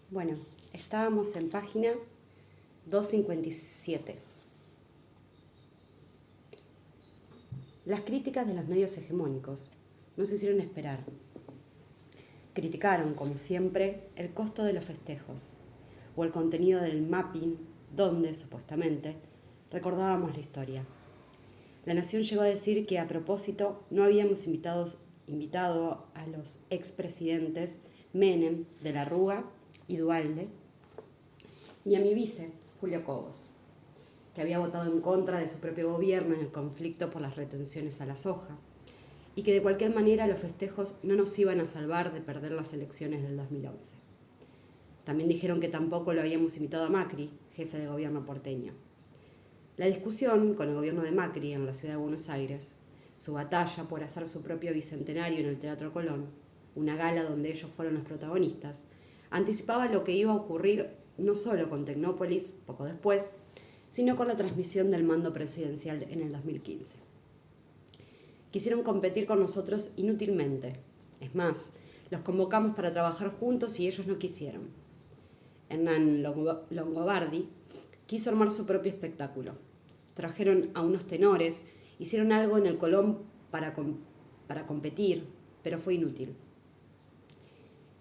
Bueno, estábamos en página 257. Las críticas de los medios hegemónicos no se hicieron esperar. Criticaron, como siempre, el costo de los festejos o el contenido del mapping donde, supuestamente, recordábamos la historia. La Nación llegó a decir que, a propósito, no habíamos invitado a los expresidentes Menem, de la Rúa y Duhalde, ni a mi vice, Julio Cobos, que había votado en contra de su propio gobierno en el conflicto por las retenciones a la soja, y que de cualquier manera los festejos no nos iban a salvar de perder las elecciones del 2011. También dijeron que tampoco lo habíamos invitado a Macri, jefe de gobierno porteño. La discusión con el gobierno de Macri en la ciudad de Buenos Aires, su batalla por hacer su propio bicentenario en el Teatro Colón, una gala donde ellos fueron los protagonistas, anticipaba lo que iba a ocurrir no solo con Tecnópolis, poco después, sino con la transmisión del mando presidencial en el 2015. Quisieron competir con nosotros inútilmente. Es más, los convocamos para trabajar juntos y ellos no quisieron. Hernán Longobardi quiso armar su propio espectáculo. Trajeron a unos tenores, hicieron algo en el Colón para competir, pero fue inútil.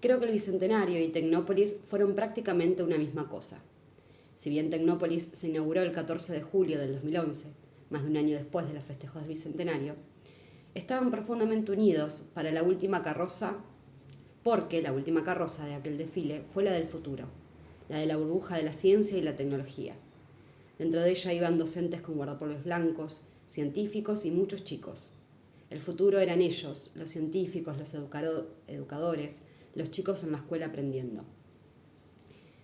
Creo que el Bicentenario y Tecnópolis fueron prácticamente una misma cosa. Si bien Tecnópolis se inauguró el 14 de julio del 2011, más de un año después de los festejos del Bicentenario, estaban profundamente unidos para la última carroza, porque la última carroza de aquel desfile fue la del futuro, la de la burbuja de la ciencia y la tecnología. Dentro de ella iban docentes con guardapolvos blancos, científicos y muchos chicos. El futuro eran ellos, los científicos, los educadores, los chicos en la escuela aprendiendo.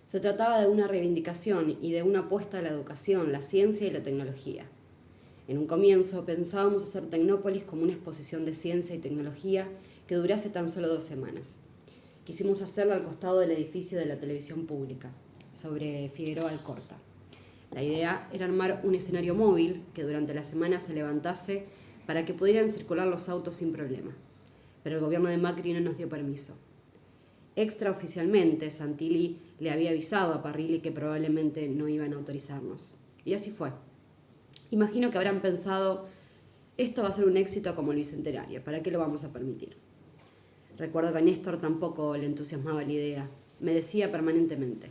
Se trataba de una reivindicación y de una apuesta a la educación, la ciencia y la tecnología. En un comienzo pensábamos hacer Tecnópolis como una exposición de ciencia y tecnología que durase tan solo 2 semanas. Quisimos hacerla al costado del edificio de la televisión pública, sobre Figueroa Alcorta. La idea era armar un escenario móvil que durante la semana se levantase para que pudieran circular los autos sin problema. Pero el gobierno de Macri no nos dio permiso. Extraoficialmente, Santilli le había avisado a Parrilli que probablemente no iban a autorizarnos. Y así fue. Imagino que habrán pensado, esto va a ser un éxito como el Bicentenario, ¿para qué lo vamos a permitir? Recuerdo que a Néstor tampoco le entusiasmaba la idea. Me decía permanentemente,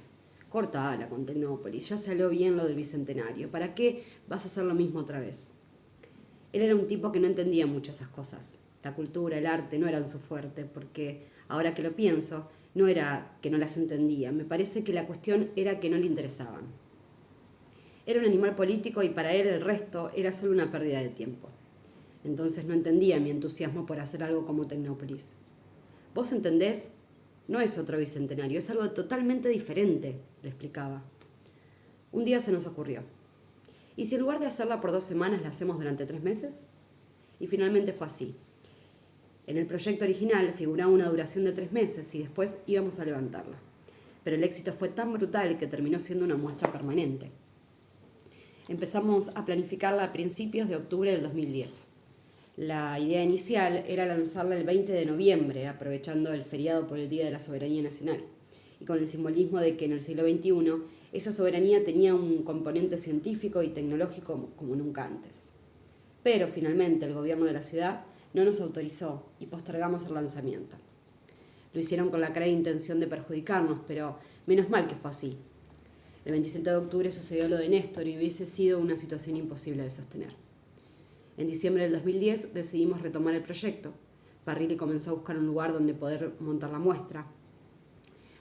cortala con Tecnópolis, ya salió bien lo del Bicentenario, ¿para qué vas a hacer lo mismo otra vez? Él era un tipo que no entendía mucho esas cosas. La cultura, el arte no eran su fuerte, porque, ahora que lo pienso, no era que no las entendía, me parece que la cuestión era que no le interesaban. Era un animal político y para él el resto era solo una pérdida de tiempo. Entonces no entendía mi entusiasmo por hacer algo como Tecnópolis. ¿Vos entendés? No es otro bicentenario, es algo totalmente diferente, le explicaba. Un día se nos ocurrió. ¿Y si en lugar de hacerla por 2 semanas la hacemos durante 3 meses? Y finalmente fue así. En el proyecto original figuraba una duración de 3 meses y después íbamos a levantarla. Pero el éxito fue tan brutal que terminó siendo una muestra permanente. Empezamos a planificarla a principios de octubre del 2010. La idea inicial era lanzarla el 20 de noviembre, aprovechando el feriado por el Día de la Soberanía Nacional, y con el simbolismo de que en el siglo XXI esa soberanía tenía un componente científico y tecnológico como nunca antes. Pero finalmente el gobierno de la ciudad no nos autorizó y postergamos el lanzamiento. Lo hicieron con la clara intención de perjudicarnos, pero menos mal que fue así. El 27 de octubre sucedió lo de Néstor y hubiese sido una situación imposible de sostener. En diciembre del 2010 decidimos retomar el proyecto. Parrilli comenzó a buscar un lugar donde poder montar la muestra.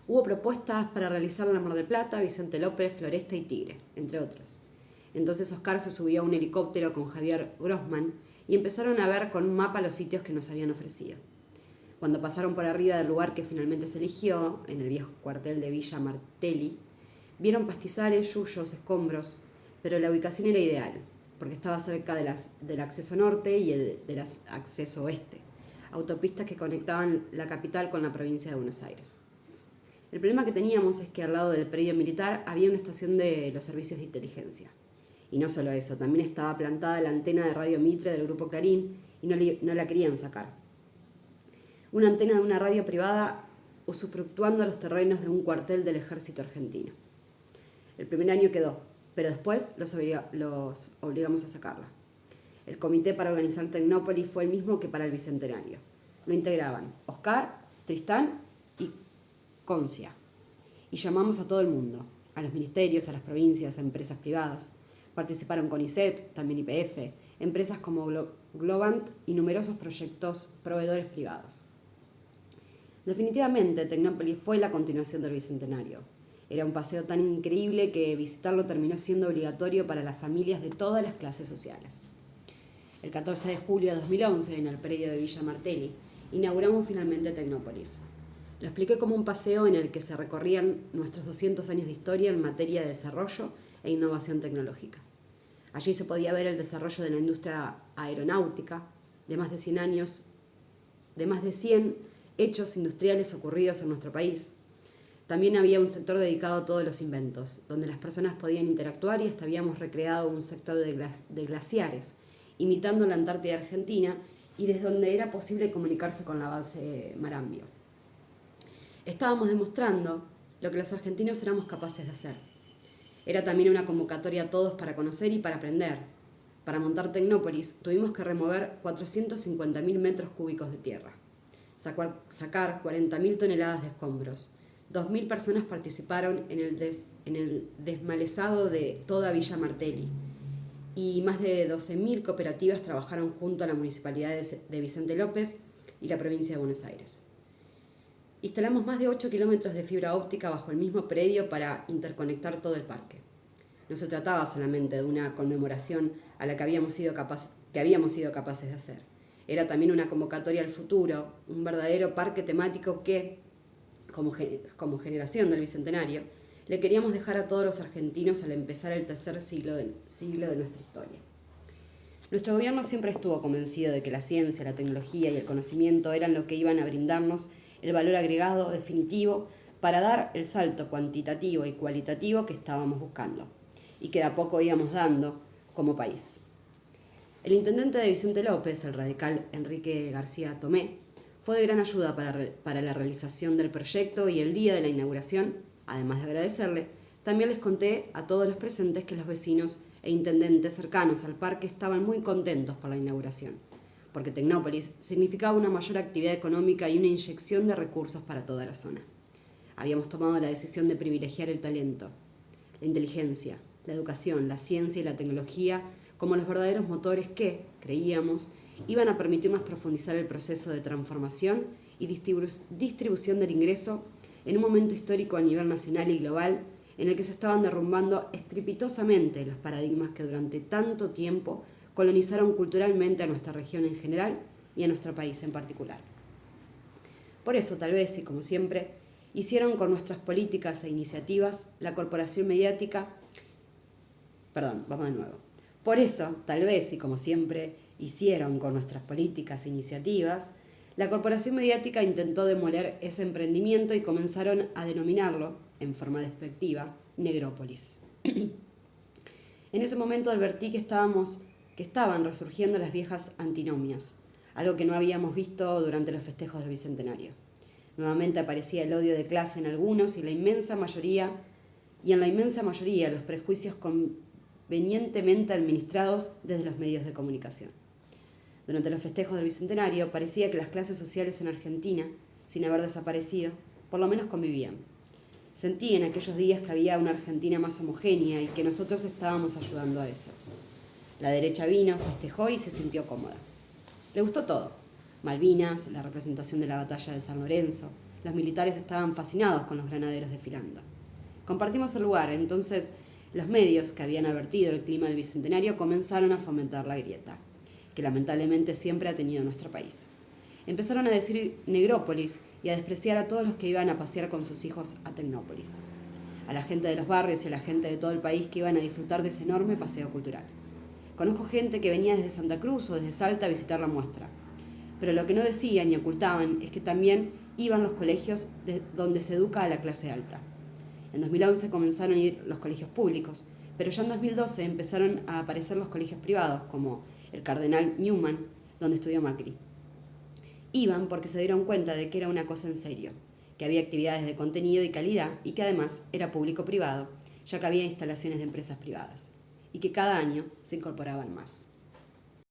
Hubo propuestas para realizarla en Mar del Plata, Vicente López, Floresta y Tigre, entre otros. Entonces Oscar se subió a un helicóptero con Javier Grossman y empezaron a ver con un mapa los sitios que nos habían ofrecido. Cuando pasaron por arriba del lugar que finalmente se eligió, en el viejo cuartel de Villa Martelli, vieron pastizales, yuyos, escombros, pero la ubicación era ideal, porque estaba cerca del acceso norte y del acceso oeste, autopistas que conectaban la capital con la provincia de Buenos Aires. El problema que teníamos es que al lado del predio militar había una estación de los servicios de inteligencia. Y no solo eso, también estaba plantada la antena de Radio Mitre del Grupo Clarín y no la querían sacar. Una antena de una radio privada usufructuando los terrenos de un cuartel del ejército argentino. El primer año quedó, pero después los obligamos a sacarla. El comité para organizar Tecnópolis fue el mismo que para el Bicentenario. Lo integraban Oscar, Tristán y Concia. Y llamamos a todo el mundo, a los ministerios, a las provincias, a empresas privadas. Participaron CONICET, también YPF, empresas como Globant y numerosos proyectos proveedores privados. Definitivamente, Tecnópolis fue la continuación del Bicentenario. Era un paseo tan increíble que visitarlo terminó siendo obligatorio para las familias de todas las clases sociales. El 14 de julio de 2011, en el predio de Villa Martelli, inauguramos finalmente Tecnópolis. Lo expliqué como un paseo en el que se recorrían nuestros 200 años de historia en materia de desarrollo e innovación tecnológica. Allí se podía ver el desarrollo de la industria aeronáutica, de más de 100 hechos industriales ocurridos en nuestro país. También había un sector dedicado a todos los inventos, donde las personas podían interactuar y hasta habíamos recreado un sector de glaciares, imitando la Antártida Argentina y desde donde era posible comunicarse con la base Marambio. Estábamos demostrando lo que los argentinos éramos capaces de hacer. Era también una convocatoria a todos para conocer y para aprender. Para montar Tecnópolis tuvimos que remover 450.000 metros cúbicos de tierra, sacar 40.000 toneladas de escombros. 2.000 personas participaron en el desmalezado de toda Villa Martelli y más de 12.000 cooperativas trabajaron junto a la Municipalidad de Vicente López y la Provincia de Buenos Aires. Instalamos más de 8 kilómetros de fibra óptica bajo el mismo predio para interconectar todo el parque. No se trataba solamente de una conmemoración a la que habíamos sido capaces de hacer. Era también una convocatoria al futuro, un verdadero parque temático que, como generación del Bicentenario, le queríamos dejar a todos los argentinos al empezar el tercer siglo de nuestra historia. Nuestro gobierno siempre estuvo convencido de que la ciencia, la tecnología y el conocimiento eran lo que iban a brindarnos el valor agregado definitivo para dar el salto cuantitativo y cualitativo que estábamos buscando y que de a poco íbamos dando como país. El intendente de Vicente López, el radical Enrique García Tomé, fue de gran ayuda para la realización del proyecto y el día de la inauguración, además de agradecerle, también les conté a todos los presentes que los vecinos e intendentes cercanos al parque estaban muy contentos por la inauguración, porque Tecnópolis significaba una mayor actividad económica y una inyección de recursos para toda la zona. Habíamos tomado la decisión de privilegiar el talento, la inteligencia, la educación, la ciencia y la tecnología como los verdaderos motores que, creíamos, iban a permitirnos profundizar el proceso de transformación y distribución del ingreso en un momento histórico a nivel nacional y global en el que se estaban derrumbando estrepitosamente los paradigmas que durante tanto tiempo colonizaron culturalmente a nuestra región en general y a nuestro país en particular. Por eso, tal vez, y como siempre, hicieron con nuestras políticas e iniciativas la corporación mediática. Por eso, tal vez, y como siempre, hicieron con nuestras políticas e iniciativas, la corporación mediática intentó demoler ese emprendimiento y comenzaron a denominarlo, en forma despectiva, Negrópolis. En ese momento advertí que estaban resurgiendo las viejas antinomias, algo que no habíamos visto durante los festejos del Bicentenario. Nuevamente aparecía el odio de clase en algunos y en la inmensa mayoría los prejuicios convenientemente administrados desde los medios de comunicación. Durante los festejos del Bicentenario parecía que las clases sociales en Argentina, sin haber desaparecido, por lo menos convivían. Sentí en aquellos días que había una Argentina más homogénea y que nosotros estábamos ayudando a eso. La derecha vino, festejó y se sintió cómoda. Le gustó todo. Malvinas, la representación de la batalla de San Lorenzo. Los militares estaban fascinados con los granaderos desfilando. Compartimos el lugar, entonces los medios que habían advertido el clima del Bicentenario comenzaron a fomentar la grieta, que lamentablemente siempre ha tenido nuestro país. Empezaron a decir Negrópolis y a despreciar a todos los que iban a pasear con sus hijos a Tecnópolis, a la gente de los barrios y a la gente de todo el país que iban a disfrutar de ese enorme paseo cultural. Conozco gente que venía desde Santa Cruz o desde Salta a visitar la muestra, pero lo que no decían ni ocultaban es que también iban los colegios donde se educa a la clase alta. En 2011 comenzaron a ir los colegios públicos, pero ya en 2012 empezaron a aparecer los colegios privados, como el Cardenal Newman, donde estudió Macri. Iban porque se dieron cuenta de que era una cosa en serio, que había actividades de contenido y calidad y que además era público-privado, ya que había instalaciones de empresas privadas y que cada año se incorporaban más.